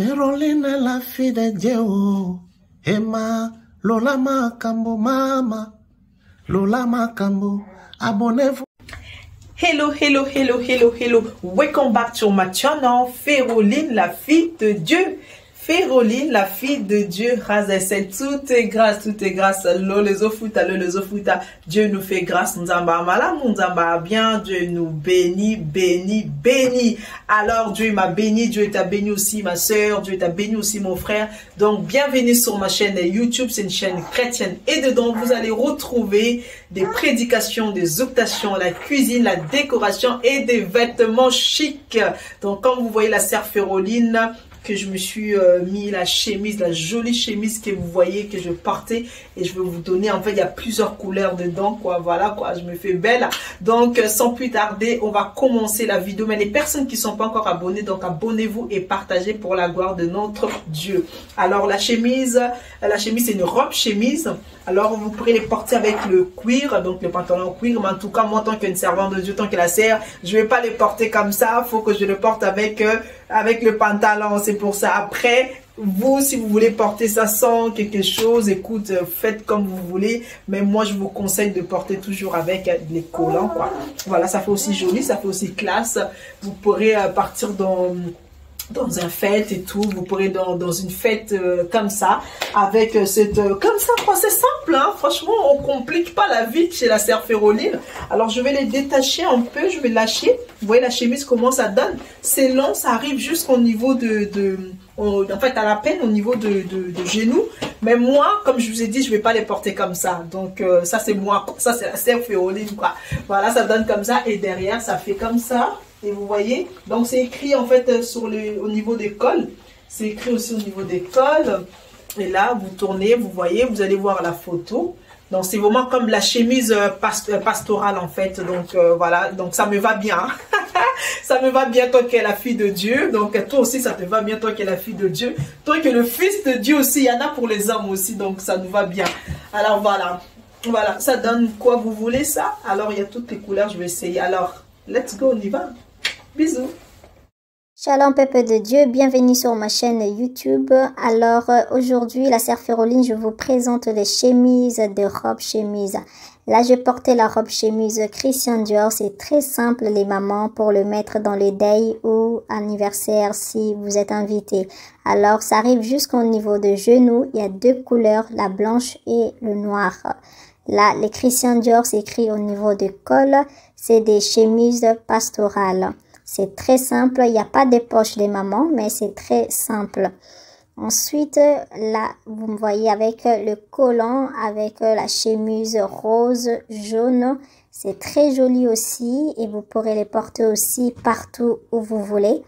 Ferolina, la fille de Dieu, Emma, Lola Makambo, Mama, Lola Makambo, abonnez-vous. Hello, hello, hello, hello, hello. Welcome back to my channel, Féroline, la fille de Dieu. Féroline, la fille de Dieu, Razessel, tout est grâce, Lo les ofuta, Dieu nous fait grâce, Nzamba malam, Nzamba bien, Dieu nous bénit, bénit. Alors Dieu m'a béni, Dieu t'a béni aussi ma soeur, Dieu t'a béni aussi mon frère. Donc bienvenue sur ma chaîne YouTube, c'est une chaîne chrétienne et dedans vous allez retrouver des prédications, des octations, la cuisine, la décoration et des vêtements chics. Donc comme vous voyez la sœur Féroline, que je me suis mis la chemise, la jolie chemise que vous voyez que je portais, et je vais vous donner, en fait il y a plusieurs couleurs dedans, quoi, voilà quoi, je me fais belle. Donc sans plus tarder, on va commencer la vidéo, mais les personnes qui sont pas encore abonnées, donc abonnez-vous et partagez pour la gloire de notre Dieu. Alors la chemise c'est une robe chemise. Alors vous pourrez les porter avec le cuir, donc le pantalon cuir, mais en tout cas moi, tant qu'une servante de Dieu, tant que la sœur, je vais pas les porter comme ça, faut que je le porte avec le pantalon. C'est pour ça. Après, vous, si vous voulez porter ça sans quelque chose, écoute, faites comme vous voulez, mais moi je vous conseille de porter toujours avec les collants, quoi. Voilà, ça fait aussi joli, ça fait aussi classe. Vous pourrez partir dans un fête et tout, vous pourrez dans une fête comme ça, avec cette comme ça, c'est simple, hein, franchement on complique pas la vie chez la sœur Féroline. Alors je vais les détacher un peu, je vais lâcher. Vous voyez la chemise comment ça donne, c'est long, ça arrive jusqu'au niveau en fait à la peine au niveau de genoux, mais moi comme je vous ai dit, je vais pas les porter comme ça. Donc ça c'est moi, ça c'est la sœur Féroline, quoi. Voilà, ça donne comme ça, et derrière ça fait comme ça. Et vous voyez, donc c'est écrit en fait au niveau des cols. C'est écrit aussi au niveau des cols. Et là, vous tournez, vous voyez, vous allez voir la photo. Donc c'est vraiment comme la chemise pastorale en fait. Donc voilà, donc ça me va bien. Ça me va bien, toi qui es la fille de Dieu. Donc toi aussi ça te va bien, toi qui es la fille de Dieu. Toi qui es le fils de Dieu aussi, il y en a pour les hommes aussi. Donc ça nous va bien. Alors voilà, voilà, ça donne quoi vous voulez ça. Alors il y a toutes les couleurs, je vais essayer. Alors, let's go, on y va. Bisous. Shalom peuple de Dieu, bienvenue sur ma chaîne YouTube. Alors aujourd'hui la sœur Féroline, je vous présente les chemises de robe chemise. Là je portais la robe chemise Christian Dior, c'est très simple les mamans pour le mettre dans le day ou anniversaire si vous êtes invité. Alors ça arrive jusqu'au niveau de genou, il y a deux couleurs, la blanche et le noir. Là les Christian Dior c'est écrit au niveau de col, c'est des chemises pastorales. C'est très simple, il n'y a pas de poche des mamans, mais c'est très simple. Ensuite, là, vous me voyez avec le collant, avec la chemise rose, jaune. C'est très joli aussi et vous pourrez les porter aussi partout où vous voulez.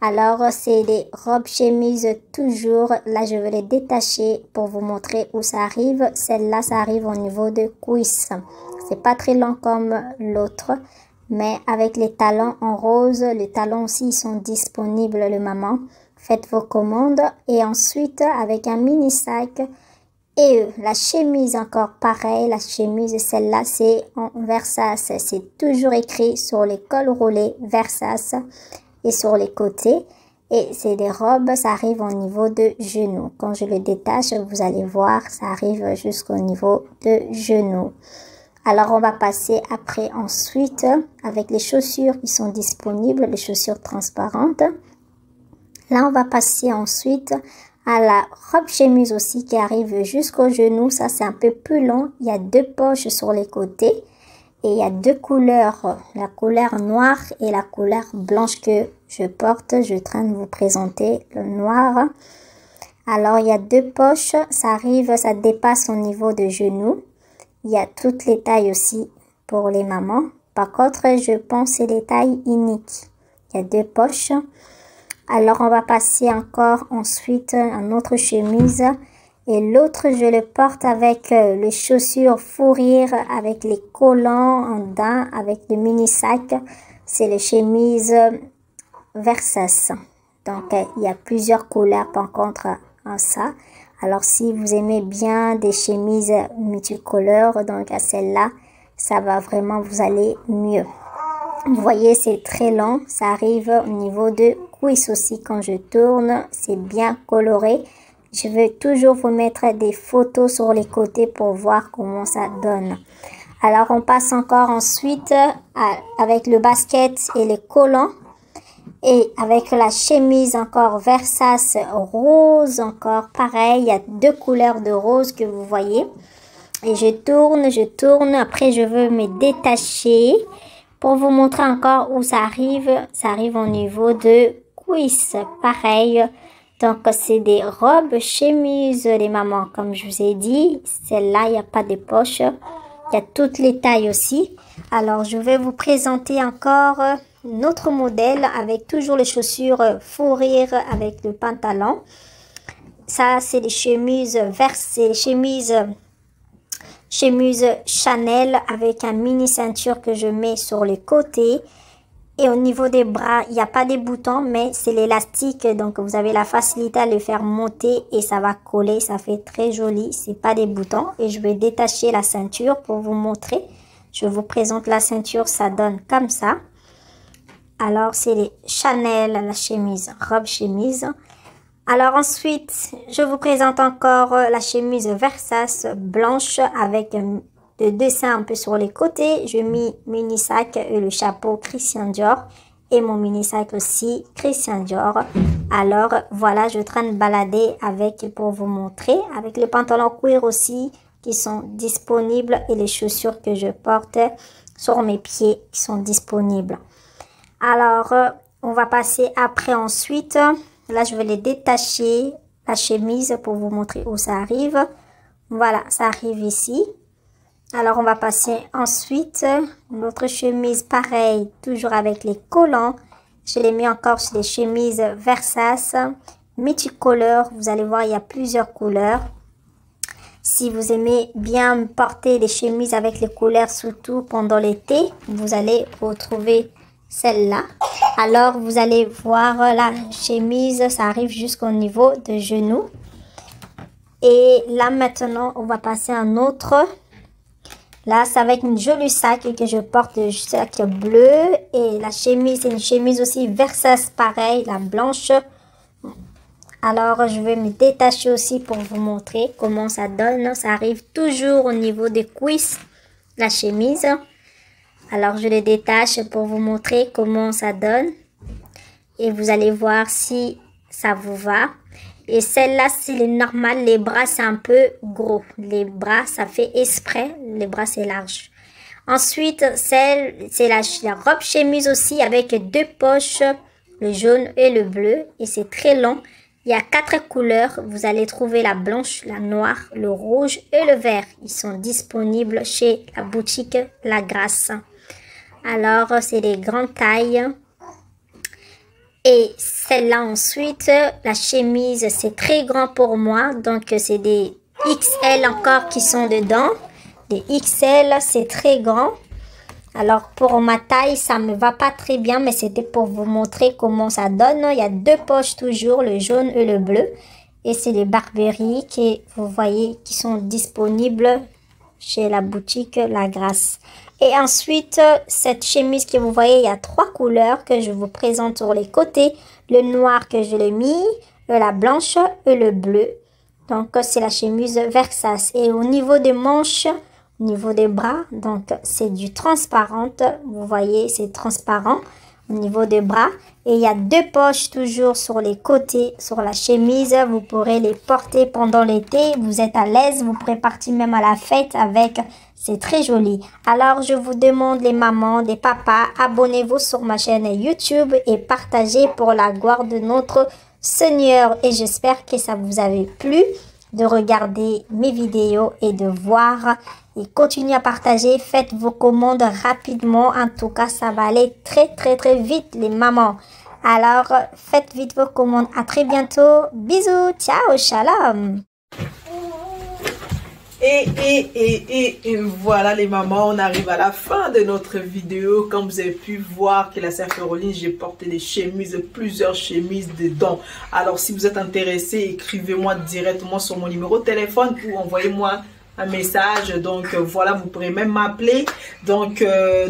Alors, c'est des robes chemises toujours. Là, je vais les détacher pour vous montrer où ça arrive. Celle-là, ça arrive au niveau de cuisse. C'est pas très long comme l'autre. Mais avec les talons en rose, les talons aussi sont disponibles le maman. Faites vos commandes et ensuite avec un mini sac et la chemise encore pareil. La chemise celle-là c'est en Versace. C'est toujours écrit sur les cols roulés Versace et sur les côtés. Et c'est des robes, ça arrive au niveau de genou. Quand je le détache, vous allez voir, ça arrive jusqu'au niveau de genou. Alors, on va passer après ensuite avec les chaussures qui sont disponibles, les chaussures transparentes. Là, on va passer ensuite à la robe chemise aussi qui arrive jusqu'au genou. Ça, c'est un peu plus long. Il y a deux poches sur les côtés et il y a deux couleurs, la couleur noire et la couleur blanche que je porte. Je suis en train de vous présenter le noir. Alors, il y a deux poches. Ça arrive, ça dépasse au niveau de genou. Il y a toutes les tailles aussi pour les mamans. Par contre, je pense que c'est des tailles uniques. Il y a deux poches. Alors, on va passer encore ensuite à une autre chemise. Et l'autre, je le porte avec les chaussures fourrure, avec les collants en dents, avec le mini sac. C'est les chemises Versace. Donc, il y a plusieurs couleurs par contre en ça. Alors, si vous aimez bien des chemises multicolores, donc à celle-là, ça va vraiment vous aller mieux. Vous voyez, c'est très long. Ça arrive au niveau de cuisses aussi quand je tourne. C'est bien coloré. Je vais toujours vous mettre des photos sur les côtés pour voir comment ça donne. Alors, on passe encore ensuite avec le basket et les collants. Et avec la chemise encore Versace rose, encore pareil. Il y a 2 couleurs de rose que vous voyez. Et je tourne. Après, je veux me détacher pour vous montrer encore où ça arrive. Ça arrive au niveau de cuisses. Pareil. Donc, c'est des robes chemises, les mamans. Comme je vous ai dit, celle-là, il n'y a pas de poche. Il y a toutes les tailles aussi. Alors, je vais vous présenter encore notre modèle avec toujours les chaussures fourrure avec le pantalon. Ça, c'est les chemises versées, chemise Chanel avec un mini ceinture que je mets sur les côtés. Et au niveau des bras, il n'y a pas de boutons, mais c'est l'élastique. Donc, vous avez la facilité à le faire monter et ça va coller. Ça fait très joli. C'est pas des boutons. Et je vais détacher la ceinture pour vous montrer. Je vous présente la ceinture. Ça donne comme ça. Alors, c'est les Chanel, la chemise, robe chemise. Alors ensuite, je vous présente encore la chemise Versace blanche avec des dessins un peu sur les côtés. Je mets mini sac et le chapeau Christian Dior et mon mini sac aussi Christian Dior. Alors voilà, je suis en train de balader avec pour vous montrer avec les pantalons cuir aussi qui sont disponibles et les chaussures que je porte sur mes pieds qui sont disponibles. Alors on va passer après ensuite. Là, je vais les détacher, la chemise, pour vous montrer où ça arrive. Voilà, ça arrive ici. Alors, on va passer ensuite. Notre chemise, pareil, toujours avec les collants. Je l'ai mis encore sur les chemises Versace. Multicolore, vous allez voir, il y a plusieurs couleurs. Si vous aimez bien porter des chemises avec les couleurs, surtout pendant l'été, vous allez retrouver celle-là. Alors, vous allez voir la chemise, ça arrive jusqu'au niveau de genou. Et là, maintenant, on va passer à un autre. Là, c'est avec une jolie sac que je porte, le sac bleu. Et la chemise, c'est une chemise aussi Versace, pareil, la blanche. Alors, je vais me détacher aussi pour vous montrer comment ça donne. Ça arrive toujours au niveau des cuisses, la chemise. Alors, je les détache pour vous montrer comment ça donne. Et vous allez voir si ça vous va. Et celle-là, c'est le normal. Les bras, c'est un peu gros. Les bras, ça fait exprès. Les bras, c'est large. Ensuite, c'est la robe chemise aussi avec 2 poches. Le jaune et le bleu. Et c'est très long. Il y a 4 couleurs. Vous allez trouver la blanche, la noire, le rouge et le vert. Ils sont disponibles chez la boutique La Grâce. Alors, c'est des grandes tailles. Et celle-là ensuite, la chemise, c'est très grand pour moi. Donc, c'est des XL encore qui sont dedans. Des XL, c'est très grand. Alors, pour ma taille, ça me va pas très bien. Mais c'était pour vous montrer comment ça donne. Il y a 2 poches toujours, le jaune et le bleu. Et c'est les Barberies que vous voyez qui sont disponibles chez la boutique La Grâce. Et ensuite, cette chemise que vous voyez, il y a 3 couleurs que je vous présente sur les côtés. Le noir que je l'ai mis, la blanche et le bleu. Donc, c'est la chemise Versace. Et au niveau des manches, au niveau des bras, donc c'est du transparent. Vous voyez, c'est transparent au niveau des bras. Et il y a 2 poches toujours sur les côtés, sur la chemise. Vous pourrez les porter pendant l'été. Vous êtes à l'aise. Vous pourrez partir même à la fête avec. C'est très joli. Alors, je vous demande les mamans, les papas, abonnez-vous sur ma chaîne YouTube et partagez pour la gloire de notre Seigneur. Et j'espère que ça vous avait plu de regarder mes vidéos et de voir. Et continuez à partager. Faites vos commandes rapidement. En tout cas, ça va aller très vite, les mamans. Alors, faites vite vos commandes. À très bientôt. Bisous. Ciao. Shalom. Et voilà les mamans, on arrive à la fin de notre vidéo. Comme vous avez pu voir que la sœur Féroline, j'ai porté des chemises, plusieurs chemises dedans. Alors si vous êtes intéressé, écrivez-moi directement sur mon numéro de téléphone ou envoyez-moi un message. Donc voilà, vous pourrez même m'appeler. Donc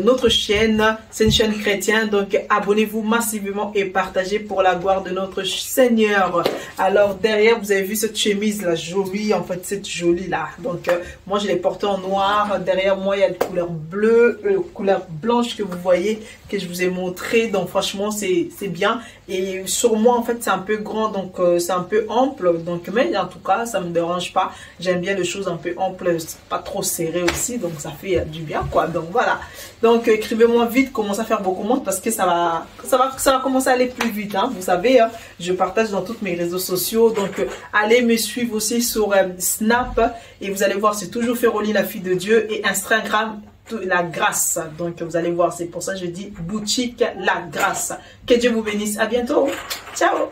notre chaîne, c'est une chaîne chrétienne. Donc abonnez-vous massivement et partagez pour la gloire de notre Seigneur. Alors derrière, vous avez vu cette chemise là, jolie, en fait cette jolie là. Donc moi je l'ai portée en noir. Derrière moi il y a une couleur bleue, couleur blanche que vous voyez, que je vous ai montré. Donc franchement c'est bien. Et sur moi en fait c'est un peu grand, donc c'est un peu ample. Donc mais en tout cas ça me dérange pas. J'aime bien les choses un peu amples, pas trop serrées aussi. Donc ça fait du bien quoi. Donc voilà. Donc écrivez-moi vite, commencez à faire vos commandes parce que ça va commencer à aller plus vite. Hein. Vous savez, hein, je partage dans tous mes réseaux sociaux. Donc allez me suivre aussi sur Snap et vous allez voir, c'est toujours Féroline la fille de Dieu, et Instagram la grâce. Donc vous allez voir, c'est pour ça que je dis boutique la grâce. Que Dieu vous bénisse. À bientôt. Ciao.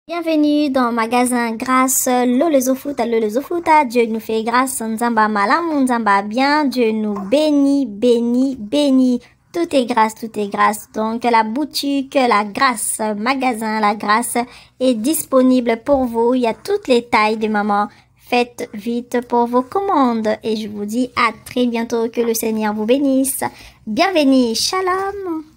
Bienvenue dans le magasin Grâce, Lolezofuta, Dieu nous fait grâce, Nzamba malam, Nzamba bien, Dieu nous bénit, bénit. Tout est grâce. Donc la boutique, la grâce, magasin, la grâce est disponible pour vous. Il y a toutes les tailles de maman. Faites vite pour vos commandes et je vous dis à très bientôt, que le Seigneur vous bénisse. Bienvenue, shalom.